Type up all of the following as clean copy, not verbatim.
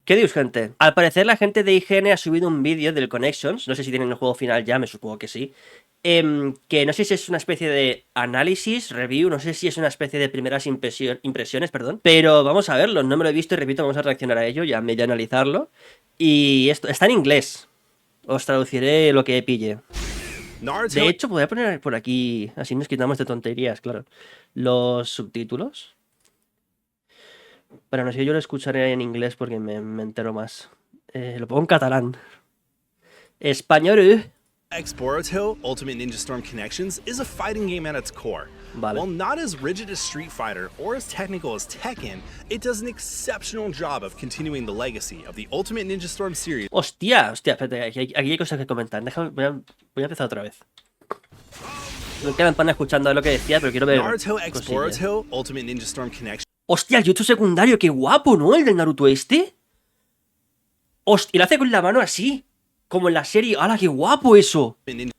¿Qué dios, gente? Al parecer la gente de IGN ha subido un vídeo del Connections, no sé si tienen el juego final ya, me supongo que sí, que no sé si es una especie de análisis, review, no sé si es una especie de primeras impresiones, perdón, pero vamos a verlo, no me lo he visto y repito, vamos a reaccionar a ello, ya medio analizarlo, y esto está en inglés, os traduciré lo que pille. De hecho, voy a poner por aquí, así nos quitamos de tonterías, claro, los subtítulos. Pero no sé, yo lo escucharé en inglés porque me entero más. Lo pongo en catalán. Español. Explorato Ultimate Ninja Storm Connections is a fighting game at its core. Vale. While not as rigid as Street Fighter or as technical as Tekken, it does an exceptional job of continuing the legacy of the Ultimate Ninja Storm series. Hostia, espérate, aquí hay cosas que comentar. Déjame, voy a empezar otra vez. Me quedan pan escuchando lo que decía, pero quiero ver. Naruto Explorato Ultimate Ninja Storm Connections. Hostia, el jutsu secundario, qué guapo, ¿no? El del Naruto este. Hostia, y lo hace con la mano así. Como en la serie. ¡Hala, qué guapo eso! Ninja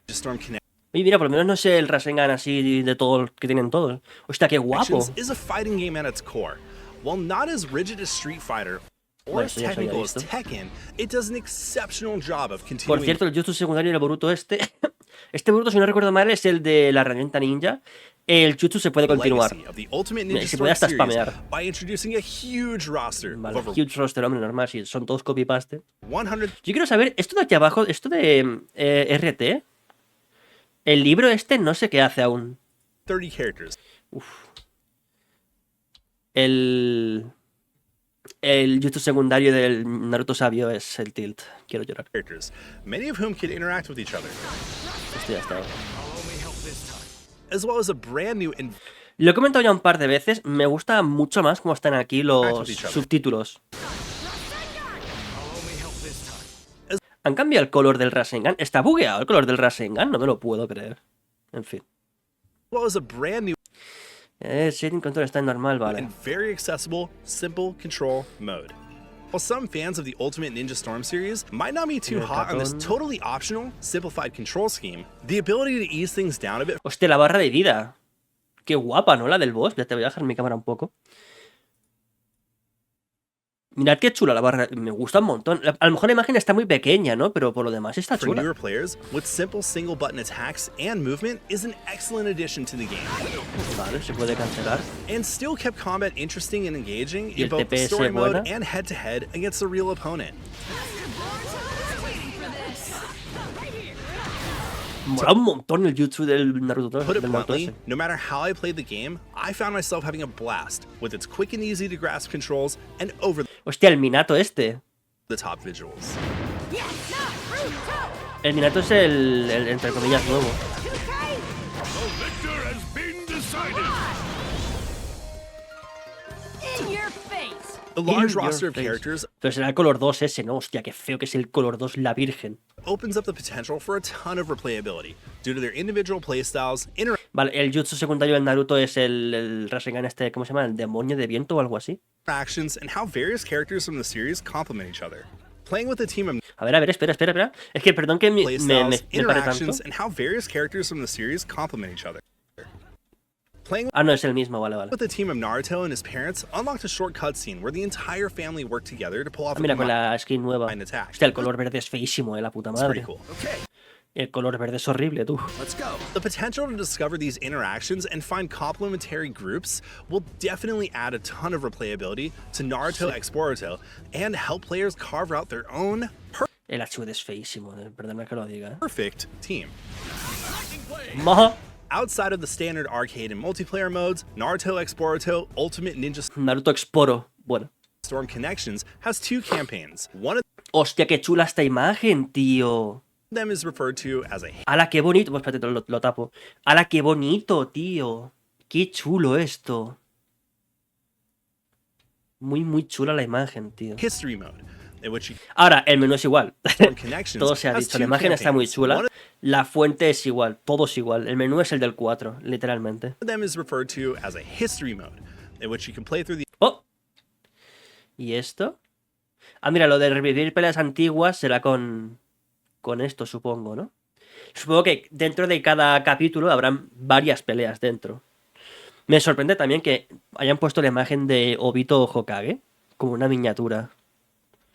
Storm Connections Oye, mira, por lo menos no sé el Rasengan así de todo que tienen todos. Hostia, qué guapo. is a fighting game at its core. While not as rigid as Street Fighter or Bueno, as esto ya se había technical as visto. Tekken, it does an exceptional job of Por continuing. cierto, el jutsu secundario del Boruto este. Este Boruto, si no recuerdo mal, es el de la herramienta ninja. El jutsu se puede continuar. Se puede hasta spamear. By introducing a huge roster Vale, of over huge roster, hombre, normal, si son todos copy-paste. 100 Yo quiero saber, esto de aquí abajo, esto de RT, el libro este no sé qué hace aún. 30 characters. El jutsu secundario del Naruto sabio es el tilt. Quiero llorar. Many of whom can interact with each other, Esto ya está. as well as a brand new Lo he comentado ya un par de veces, me gusta mucho más cómo están aquí los Each other. subtítulos. ¿Han cambiado el color del Rasengan? ¿Está bugueado el color del Rasengan? No me lo puedo creer. En fin. well as a brand new Shading control está en normal, vale. and very accessible, simple control mode. While some fans of the Ultimate Ninja Storm series might not be too hot on this totally optional, simplified control scheme, the ability to ease things down a bit Hostia, la barra de vida. Qué guapa, ¿no? La del boss. Ya te voy a dejar mi cámara un poco. Mirad qué chula la barra. Me gusta un montón. A lo mejor la imagen está muy pequeña, ¿no? Pero por lo demás está for chula. newer players with simple single button attacks and movement is an excellent addition to the game. Vale, se puede cancelar. And still kept combat interesting and engaging Y in el both the TPS story mode buena. and head-to-head against a real opponent. Mola un montón el jutsu del Naruto, Put it del Naruto bluntly, ese. no matter how I played the game, I found myself having a blast with its quick and easy to grasp controls and Hostia, el Minato este. over-the-top visuals. El Minato es el entre comillas nuevo. The large In your roster of face. characters Pero será el color 2 ese, ¿no? Hostia, qué feo que es el color 2, la virgen. opens up the potential for a ton of replayability due to their individual playstyles, Vale, el jutsu secundario del Naruto es el Rasengan este, ¿cómo se llama? El demonio de viento o algo así. interactions, and how various characters from the series complement each other. Playing with a team of A ver, espera. Es que perdón que me pare playstyles, tanto. interactions, and how various characters from the series complement each other. Playing Ah, no, es el mismo, vale. with the team of Naruto and his parents unlocked a short cutscene where the entire family worked together to pull off Ah, mira, a con la skin nueva. mind attack. Hostia, el color verde es feísimo, la puta It's pretty madre. cool. El color verde es horrible, tú. The potential to discover these interactions and find complementary groups will definitely add a ton of replayability to Naruto X Boruto and help players carve out their own El HUD es feísimo, perdona que lo diga. perfect team. Maja. Outside of the standard arcade and multiplayer modes, Naruto X Boruto Ultimate Ninja Naruto Exporo. Bueno. Storm Connections has two campaigns. One of Hostia, qué chula esta imagen, tío. them is referred to as a ¡Hala, qué bonito! Pues espérate, lo tapo. ¡Hala, qué bonito, tío! ¡Qué chulo esto! Muy, muy chula la imagen, tío. history mode, in which you Ahora, el menú es igual. Storm Connections Todo se ha has dicho. two La imagen está muy campaigns. chula. One of La fuente es igual. Todo es igual. El menú es el del 4, literalmente. them is referred to as a history mode, in which you can play through the ¡Oh! ¿Y esto? Ah, mira, lo de revivir peleas antiguas será con esto, supongo, ¿no? Supongo que dentro de cada capítulo habrán varias peleas dentro. Me sorprende también que hayan puesto la imagen de Obito Hokage como una miniatura.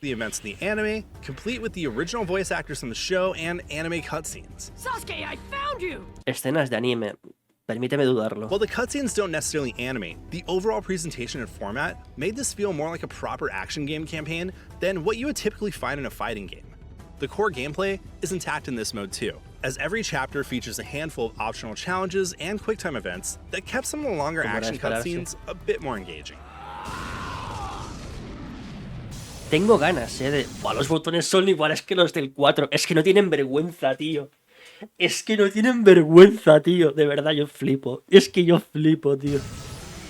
the events in the anime, complete with the original voice actors from the show and anime cutscenes. Sasuke, I found you! Escenas de anime. Permíteme dudarlo. While the cutscenes don't necessarily animate, the overall presentation and format made this feel more like a proper action game campaign than what you would typically find in a fighting game. The core gameplay is intact in this mode too, as every chapter features a handful of optional challenges and QuickTime events that kept some of the longer Como era action esperarse. cutscenes a bit more engaging. Tengo ganas, de... Buah, los botones son iguales que los del 4. Es que no tienen vergüenza, tío. Es que no tienen vergüenza, tío. De verdad, yo flipo. Es que yo flipo, tío.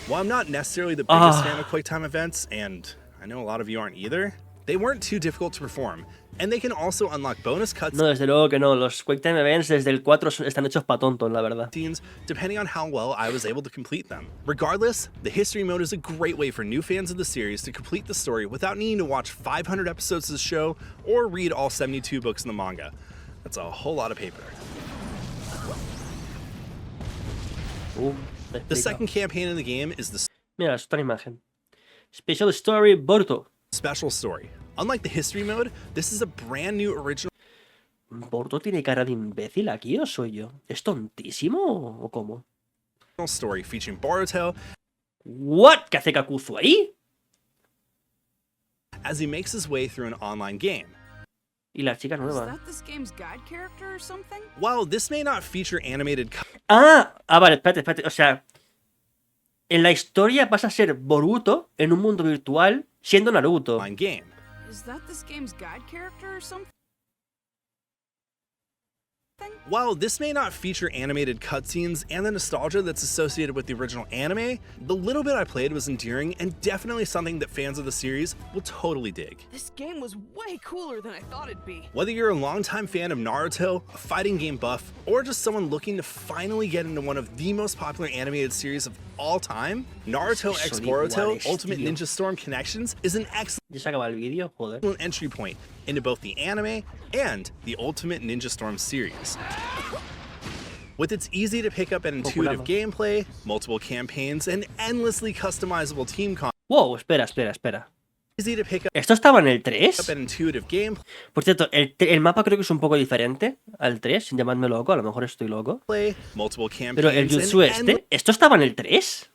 While I'm not necessarily the biggest fan of QuickTime events, and I know a lot of you aren't either, they weren't too difficult to perform, and they can also unlock bonus No, desde luego que no. Los QuickTime Events desde el 4 están hechos pa' tontos, la verdad. cutscenes depending on how well I was able to complete them. Regardless, the history mode is a great way for new fans of the series to complete the story without needing to watch 500 episodes of the show or read all 72 books in the manga. That's a whole lot of paper. The second campaign in the game is the Mira, es otra imagen. Special Story Boruto. special story. Unlike the history mode, this is a brand new original ¿Boruto tiene cara de imbécil aquí o soy yo? ¿Es tontísimo o cómo? story featuring Boruto ¿What? ¿Qué hace Kakuzu ahí? as he makes his way through an online game. Y la chica Is nueva. that this game's guide character or something? While this may not feature animated Vale, espérate. O sea, en la historia vas a ser Boruto en un mundo virtual siendo Naruto. online game. Is that this game's guide character or something? While this may not feature animated cutscenes and the nostalgia that's associated with the original anime, the little bit I played was endearing and definitely something that fans of the series will totally dig. This game was way cooler than I thought it'd be. Whether you're a longtime fan of Naruto, a fighting game buff, or just someone looking to finally get into one of the most popular animated series of all time, Naruto Es que X son Boruto iguales, Ultimate tío. Ninja Storm Connections is an ¿Ya se acaba el vídeo? Joder. excellent entry point into both the anime and the Ultimate Ninja Storm series. With its easy to pick up and intuitive Populamos. gameplay, multiple campaigns, and endlessly customizable team comp, Wow, espera. easy to pick up ¿Esto estaba en el 3? and intuitive gameplay, Por cierto, el mapa creo que es un poco diferente al 3, sin llamarme loco, a lo mejor estoy loco. multiple campaigns, Pero el jutsu and ¿esto estaba en el 3?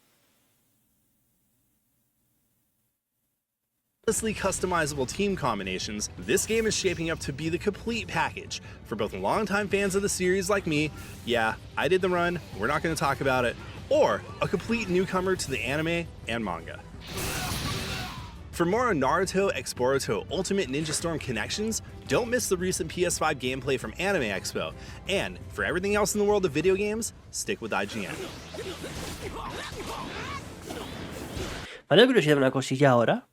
endlessly customizable team combinations, this game is shaping up to be the complete package for both longtime fans of the series like me, yeah, I did the run, we're not going to talk about it, or a complete newcomer to the anime and manga. For more on Naruto X Boruto Ultimate Ninja Storm connections, don't miss the recent PS5 gameplay from Anime Expo. And for everything else in the world of video games, stick with IGN. Me da curiosidad una cosilla ahora.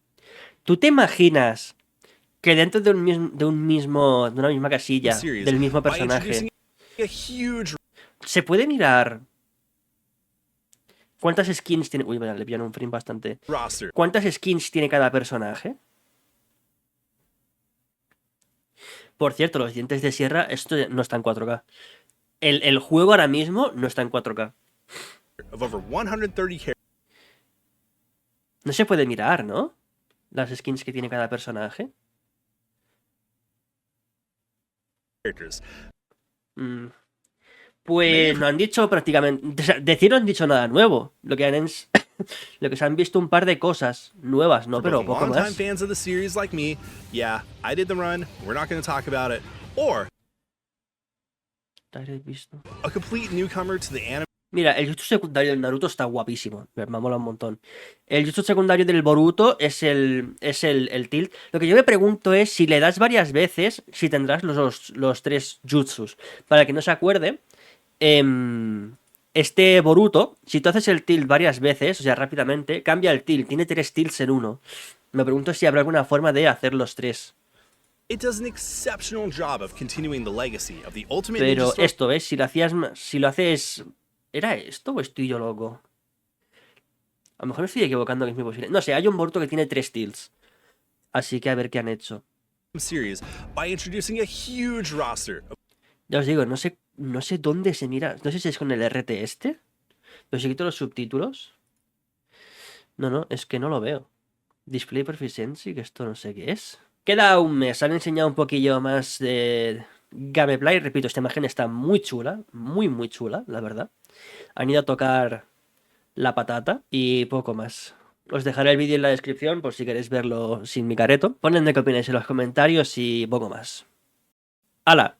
¿Tú te imaginas que dentro de una misma casilla, Series del mismo by personaje, introducing a huge se puede mirar cuántas skins tiene? Uy, vale, le pillan un frame bastante. roster ¿Cuántas skins tiene cada personaje? Por cierto, los dientes de sierra, esto no está en 4K. El juego ahora mismo no está en 4K. of over 130 No se puede mirar, ¿no? Las skins que tiene cada personaje. characters. Mm. Pues no han dicho prácticamente... O sea, decir no han dicho nada nuevo. Lo que lo que se han visto un par de cosas nuevas, ¿no? For Pero both poco longtime más. fans of the series like me, yeah, I did the run, we're not going to talk about it, or ¿Te has visto? a complete newcomer to the anime Mira, el jutsu secundario del Naruto está guapísimo. Me mola un montón. El jutsu secundario del Boruto es el tilt. Lo que yo me pregunto es si le das varias veces, si tendrás los tres jutsus. Para que no se acuerde, este Boruto, si tú haces el tilt varias veces, o sea, rápidamente, cambia el tilt. Tiene 3 tilts en uno. Me pregunto si habrá alguna forma de hacer los 3. It does an exceptional job of continuing the legacy of the Ultimate Ninja Pero Storm esto, ¿ves? Si lo haces... ¿Era esto o estoy yo loco? A lo mejor me estoy equivocando, que es muy posible. No sé, hay un Boruto que tiene 3 tilts. Así que a ver qué han hecho. series by introducing a huge roster of Ya os digo, no sé dónde se mira. No sé si es con el RT este. Pero si quito los subtítulos. No, es que no lo veo. Display Proficiency, que esto no sé qué es. Queda un mes, han enseñado un poquillo más de gameplay. Repito, esta imagen está muy chula, muy chula, la verdad. Han ido a tocar la patata y poco más. Os dejaré el vídeo en la descripción por si queréis verlo sin mi careto. Ponedme qué opináis en los comentarios y poco más. ¡Hala!